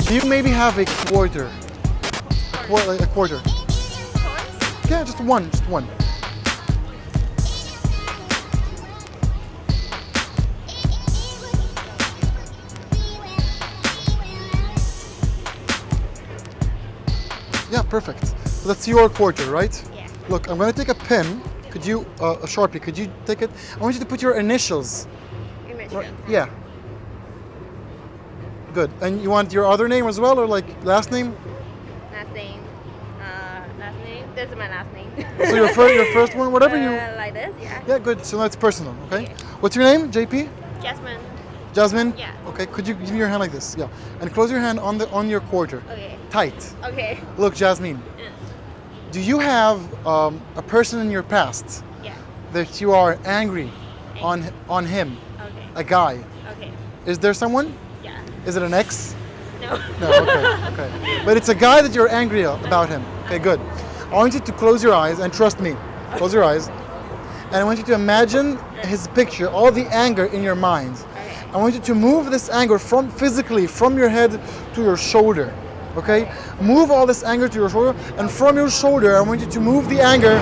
Do you maybe have a quarter? Like a quarter. Yeah, just one, just one. Yeah, perfect. So that's your quarter, right? Yeah. Look, I'm gonna take a pen. Could you, a Sharpie, could you take it? I want you to put your initials. Right. Yeah. Good. And you want your other name as well, or like last name? Last name. Last name. This is my last name. So your first one, whatever you. Like this, yeah. Yeah, good. So that's personal, okay? Yeah. What's your name? JP? Jasmine. Jasmine? Yeah. Okay. Could you give me your hand like this? Yeah. And close your hand on your quarter. Okay. Tight. Okay. Look, Jasmine. Do you have a person in your past Yeah. that you are angry on him? Okay. A guy? Okay. Is there someone? Yeah. Is it an ex? No. No, okay, okay. But it's a guy that you're angry about him. Okay, good. I want you to close your eyes and trust me. Close your eyes. And I want you to imagine his picture, all the anger in your mind. Okay. I want you to move this anger physically from your head to your shoulder. Okay? Move all this anger to your shoulder, and from your shoulder, I want you to move the anger.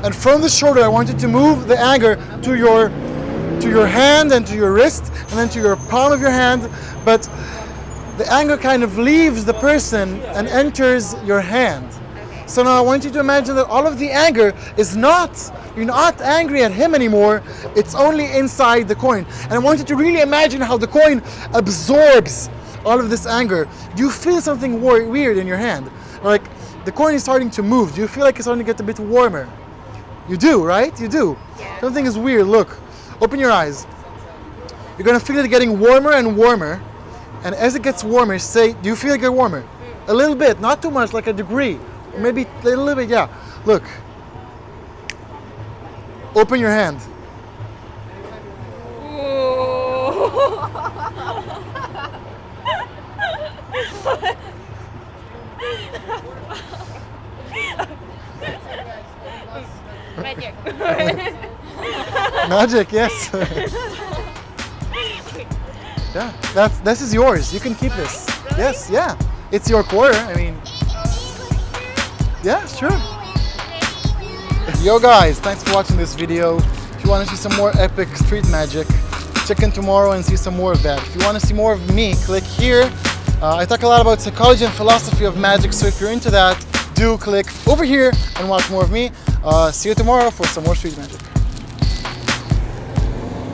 And from the shoulder, I want you to move the anger to your hand and to your wrist, and then to your palm of your hand. But the anger kind of leaves the person and enters your hand. Okay. So now I want you to imagine that all of the anger is you're not angry at him anymore, it's only inside the coin. And I want you to really imagine how the coin absorbs all of this anger. Do you feel something weird in your hand? Like the coin is starting to move. Do you feel like it's starting to get a bit warmer? You do, right? You do. Yeah. Something is weird. Look, open your eyes. You're gonna feel it getting warmer and warmer. And as it gets warmer, say, do you feel it get warmer? A little bit, not too much, like a degree. Or maybe a little bit, yeah. Look. Open your hand. Magic. Magic, yes. Yeah, this is yours. You can keep this. Really? Yes, yeah. It's your quarter. I mean, yeah, sure. Yo guys, thanks for watching this video. If you want to see some more epic street magic, check in tomorrow and see some more of that. If you want to see more of me, click here. I talk a lot about psychology and philosophy of magic, so if you're into that, do click over here and watch more of me. See you tomorrow for some more street magic.